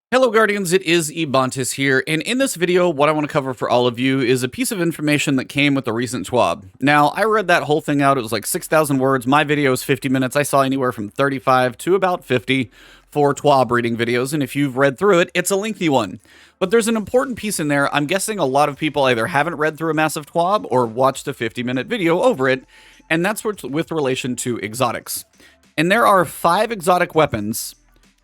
Hello Guardians, it is Ebontis here, and in this video, what I want to cover for all of you is a piece of information that came with the recent TWAB. Now, I read that whole thing out, it was like 6,000 words, my video is 50 minutes, I saw anywhere from 35 to about 50 for TWAB reading videos, and if you've read through it, it's a lengthy one. But there's an important piece in there. I'm guessing a lot of people either haven't read through a massive TWAB or watched a 50-minute video over it, and that's with relation to exotics. And there are 5 exotic weapons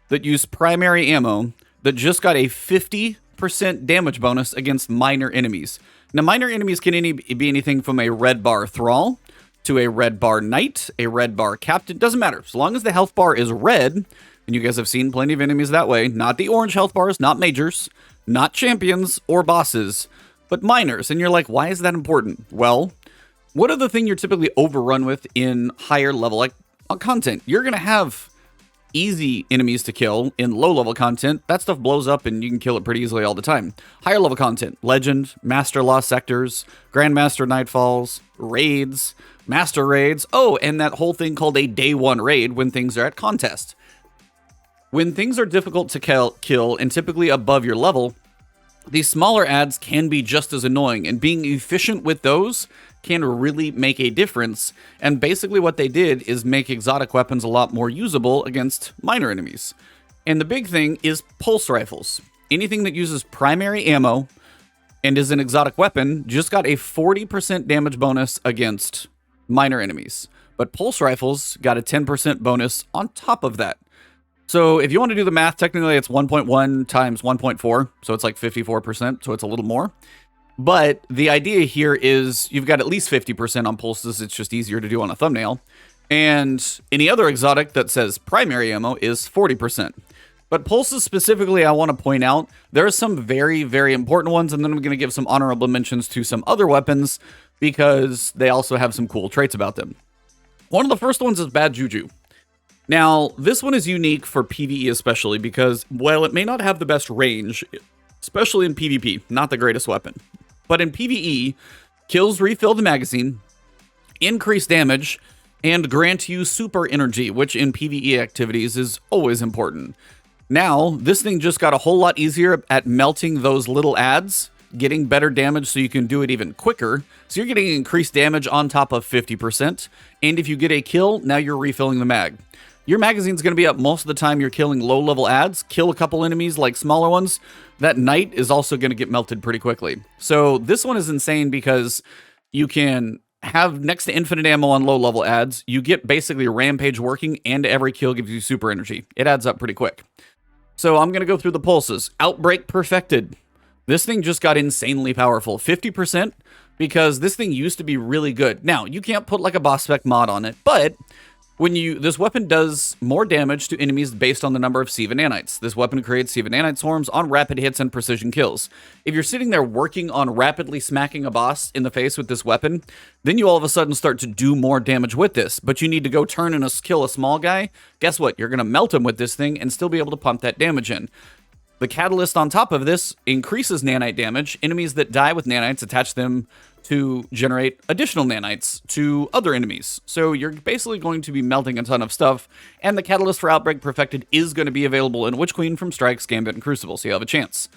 that use primary ammo that just got a 50% damage bonus against minor enemies. Now, minor enemies can be anything from a red bar thrall to a red bar knight, a red bar captain. Doesn't matter. As long as the health bar is red, and you guys have seen plenty of enemies that way, not the orange health bars, not majors, not champions or bosses, but minors. And you're like, why is that important? Well, what are the thing you're typically overrun with in higher level content? You're going to have easy enemies to kill in low level content. That stuff blows up and you can kill it pretty easily all the time. Higher level content, legend, master lost sectors, grandmaster nightfalls, raids, master raids. Oh, and that whole thing called a day 1 raid when things are at contest. When things are difficult to kill and typically above your level, these smaller adds can be just as annoying, and being efficient with those can really make a difference. And basically what they did is make exotic weapons a lot more usable against minor enemies. And the big thing is pulse rifles. Anything that uses primary ammo and is an exotic weapon just got a 40% damage bonus against minor enemies. But pulse rifles got a 10% bonus on top of that. So if you want to do the math, technically it's 1.1 times 1.4, so it's like 54%, so it's a little more. But the idea here is you've got at least 50% on pulses, it's just easier to do on a thumbnail. And any other exotic that says primary ammo is 40%. But pulses specifically, I want to point out, there are some very, very important ones, and then I'm going to give some honorable mentions to some other weapons, because they also have some cool traits about them. One of the first ones is Bad Juju. Now, this one is unique for PvE especially because, while it may not have the best range, especially in PvP, not the greatest weapon, but in PvE, kills refill the magazine, increase damage, and grant you super energy, which in PvE activities is always important. Now, this thing just got a whole lot easier at melting those little adds, getting better damage so you can do it even quicker. So you're getting increased damage on top of 50%, and if you get a kill, now you're refilling the mag. Your magazine's going to be up most of the time you're killing low-level adds. Kill a couple enemies, like smaller ones. That knight is also going to get melted pretty quickly. So this one is insane because you can have next to infinite ammo on low-level adds. You get basically rampage working, and every kill gives you super energy. It adds up pretty quick. So I'm going to go through the pulses. Outbreak Perfected. This thing just got insanely powerful. 50%, because this thing used to be really good. Now, you can't put like a boss spec mod on it, but this weapon does more damage to enemies based on the number of Siva nanites. This weapon creates Siva nanite swarms on rapid hits and precision kills. If you're sitting there working on rapidly smacking a boss in the face with this weapon, then you all of a sudden start to do more damage with this, but you need to go turn and kill a small guy. Guess what? You're going to melt him with this thing and still be able to pump that damage in. The catalyst on top of this increases nanite damage. Enemies that die with nanites attach them to generate additional nanites to other enemies. So you're basically going to be melting a ton of stuff, and the catalyst for Outbreak Perfected is going to be available in Witch Queen from Strikes, Gambit, and Crucible, so you have a chance.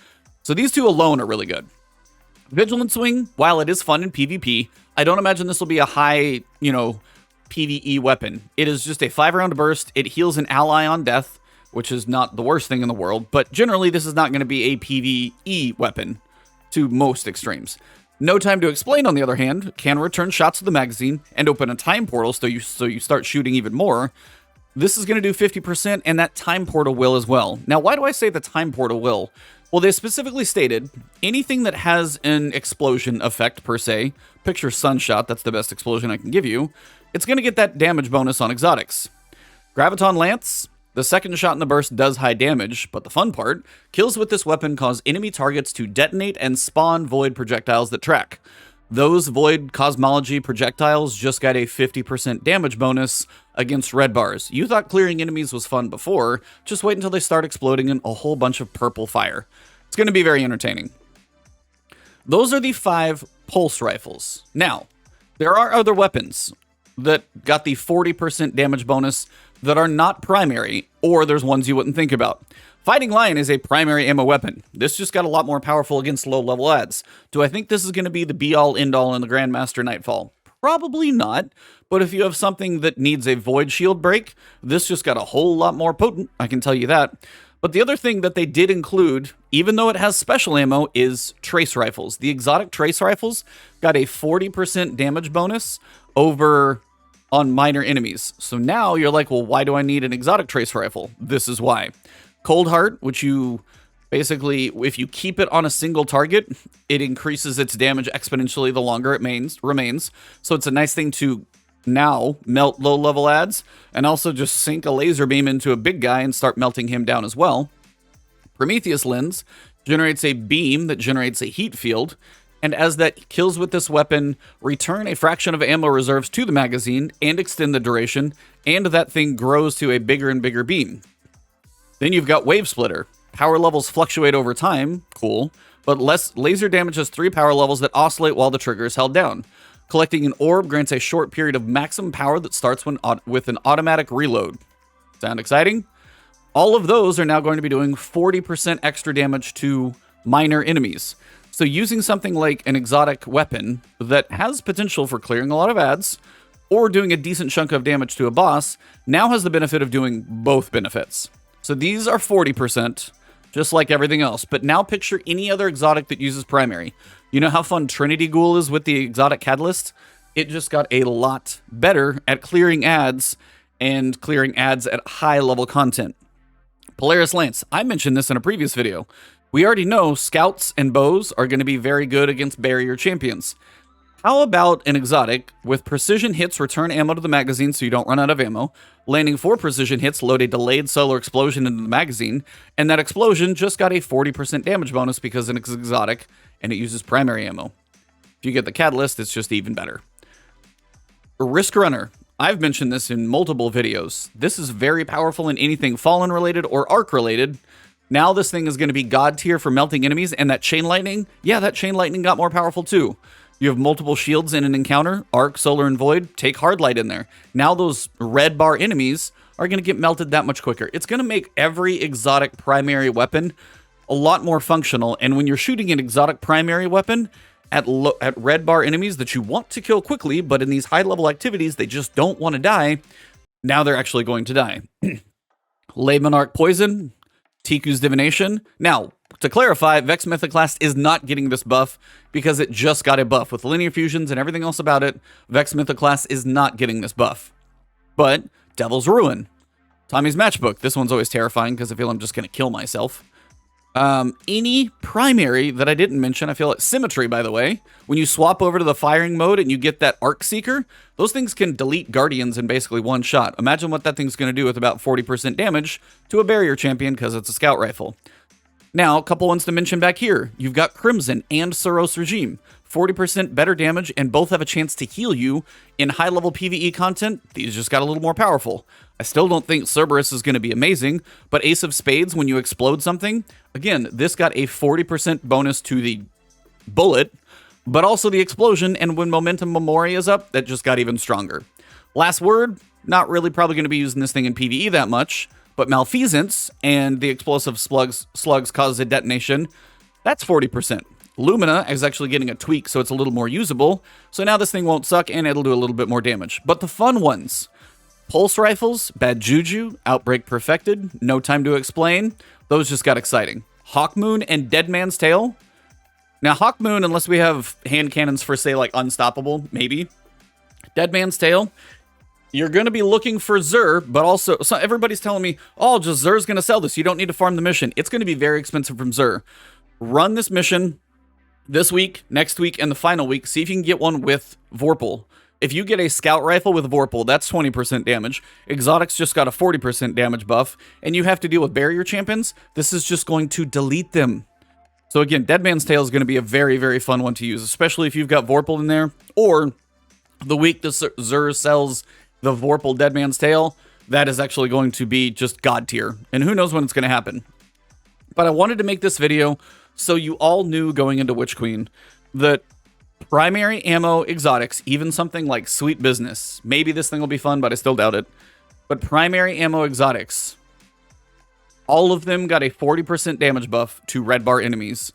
So these two alone are really good. Vigilant Swing, while it is fun in PvP, I don't imagine this will be a high, PvE weapon. It is just a 5-round burst. It heals an ally on death, which is not the worst thing in the world, but generally this is not going to be a PvE weapon to most extremes. No Time to Explain, on the other hand, can return shots to the magazine and open a time portal so you start shooting even more. This is going to do 50%, and that time portal will as well. Now, why do I say the time portal will? Well, they specifically stated anything that has an explosion effect, per se, picture Sunshot, that's the best explosion I can give you, it's going to get that damage bonus on exotics. Graviton Lance, the second shot in the burst does high damage, but the fun part, kills with this weapon cause enemy targets to detonate and spawn void projectiles that track. Those void cosmology projectiles just got a 50% damage bonus against red bars. You thought clearing enemies was fun before, just wait until they start exploding in a whole bunch of purple fire. It's going to be very entertaining. Those are the 5 pulse rifles. Now, there are other weapons that got the 40% damage bonus that are not primary, or there's ones you wouldn't think about. Fighting Lion is a primary ammo weapon. This just got a lot more powerful against low-level ads. Do I think this is going to be the be-all, end-all in the Grandmaster Nightfall? Probably not, but if you have something that needs a Void Shield break, this just got a whole lot more potent, I can tell you that. But the other thing that they did include, even though it has special ammo, is trace rifles. The exotic trace rifles got a 40% damage bonus over on minor enemies. So now you're like, well, why do I need an exotic trace rifle? This is why. Cold Heart, which you basically, if you keep it on a single target, it increases its damage exponentially the longer it remains. So it's a nice thing to now melt low-level ads, and also just sink a laser beam into a big guy and start melting him down as well. Prometheus Lens generates a beam that generates a heat field, and as that kills with this weapon, return a fraction of ammo reserves to the magazine and extend the duration, and that thing grows to a bigger and bigger beam. Then you've got Wave Splitter. Power levels fluctuate over time, cool, but laser damage has 3 power levels that oscillate while the trigger is held down. Collecting an orb grants a short period of maximum power that starts with an automatic reload. Sound exciting? All of those are now going to be doing 40% extra damage to minor enemies. So using something like an exotic weapon that has potential for clearing a lot of ads, or doing a decent chunk of damage to a boss, now has the benefit of doing both benefits. So these are 40%, just like everything else. But now picture any other exotic that uses primary. You know how fun Trinity Ghoul is with the exotic catalyst? It just got a lot better at clearing ads and clearing ads at high level content. Polaris Lance, I mentioned this in a previous video. We already know scouts and bows are going to be very good against barrier champions. How about an exotic with precision hits return ammo to the magazine so you don't run out of ammo, landing 4 precision hits load a delayed solar explosion into the magazine, and that explosion just got a 40% damage bonus because it's exotic and it uses primary ammo. If you get the catalyst, it's just even better. Risk Runner. I've mentioned this in multiple videos. This is very powerful in anything Fallen related or Arc related. Now this thing is going to be God tier for melting enemies, and that Chain Lightning, yeah, that Chain Lightning got more powerful too. You have multiple shields in an encounter, Arc, Solar, and Void, take Hard Light in there. Now those red bar enemies are going to get melted that much quicker. It's going to make every exotic primary weapon a lot more functional, and when you're shooting an exotic primary weapon at red bar enemies that you want to kill quickly, but in these high-level activities, they just don't want to die, now they're actually going to die. Lay Monarch Poison, Ticuu's Divination. Now, to clarify, Vex Mythoclast is not getting this buff because it just got a buff. With linear fusions and everything else about it, Vex Mythoclast is not getting this buff. But Devil's Ruin. Tommy's Matchbook. This one's always terrifying because I feel I'm just going to kill myself. Any primary that I didn't mention, I feel like Symmetry, by the way. When you swap over to the firing mode and you get that Arc Seeker, those things can delete Guardians in basically one shot. Imagine what that thing's going to do with about 40% damage to a barrier champion because it's a scout rifle. Now, a couple ones to mention back here. You've got Crimson and Suros Regime. 40% better damage, and both have a chance to heal you in high-level PvE content. These just got a little more powerful. I still don't think Cerberus is going to be amazing, but Ace of Spades, when you explode something, again, this got a 40% bonus to the bullet, but also the explosion, and when Momentum Memoria is up, that just got even stronger. Last word, not really probably going to be using this thing in PvE that much, but Malfeasance and the explosive slugs cause a detonation, that's 40%. Lumina is actually getting a tweak, so it's a little more usable, so now this thing won't suck, and it'll do a little bit more damage. But the fun ones, Pulse Rifles, Bad Juju, Outbreak Perfected, No Time to Explain, those just got exciting. Hawkmoon and Dead Man's Tale. Now, Hawkmoon, unless we have hand cannons for, say, like Unstoppable, maybe. Dead Man's Tale, you're going to be looking for Xur, but also, so everybody's telling me, oh, just Xur's going to sell this. You don't need to farm the mission. It's going to be very expensive from Xur. Run this mission this week, next week, and the final week. See if you can get one with Vorpal. If you get a scout rifle with Vorpal, that's 20% damage. Exotics just got a 40% damage buff, and you have to deal with barrier champions. This is just going to delete them. So again, Dead Man's Tale is going to be a very, very fun one to use, especially if you've got Vorpal in there, or the week the Xur sells the Vorpal Dead Man's Tale, that is actually going to be just God tier, and who knows when it's going to happen. But I wanted to make this video so you all knew going into Witch Queen that primary ammo exotics, even something like Sweet Business, maybe this thing will be fun, but I still doubt it, but primary ammo exotics All of them got a 40% damage buff to red bar enemies.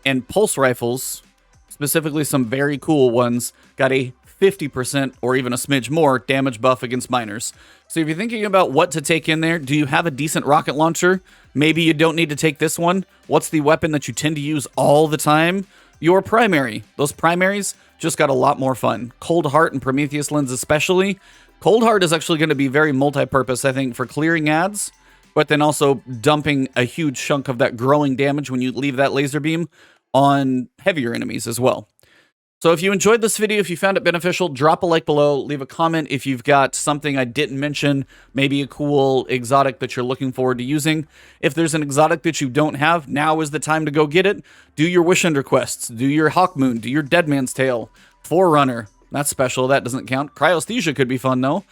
And pulse rifles, specifically some very cool ones, got a 50% or even a smidge more damage buff against miners. So if you're thinking about what to take in there, do you have a decent rocket launcher? Maybe you don't need to take this one. What's the weapon that you tend to use all the time? Your primary. Those primaries just got a lot more fun. Cold Heart and Prometheus Lens especially. Cold Heart is actually going to be very multi-purpose, I think, for clearing ads, but then also dumping a huge chunk of that growing damage when you leave that laser beam on heavier enemies as well. So if you enjoyed this video, if you found it beneficial, drop a like below, leave a comment if you've got something I didn't mention, maybe a cool exotic that you're looking forward to using. If there's an exotic that you don't have, now is the time to go get it. Do your Wish Under quests, do your Hawkmoon, do your Deadman's Tale, Forerunner, that's special, that doesn't count. Cryosthesia could be fun though.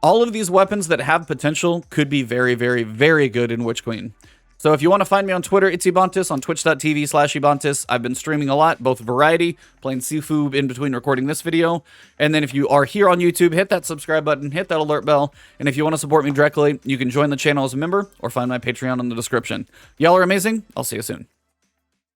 All of these weapons that have potential could be very, very, very good in Witch Queen. So if you want to find me on Twitter, it's Ebontis, on twitch.tv/Ebontis. I've been streaming a lot, both variety, playing Sifu in between recording this video. And then if you are here on YouTube, hit that subscribe button, hit that alert bell. And if you want to support me directly, you can join the channel as a member or find my Patreon in the description. Y'all are amazing. I'll see you soon.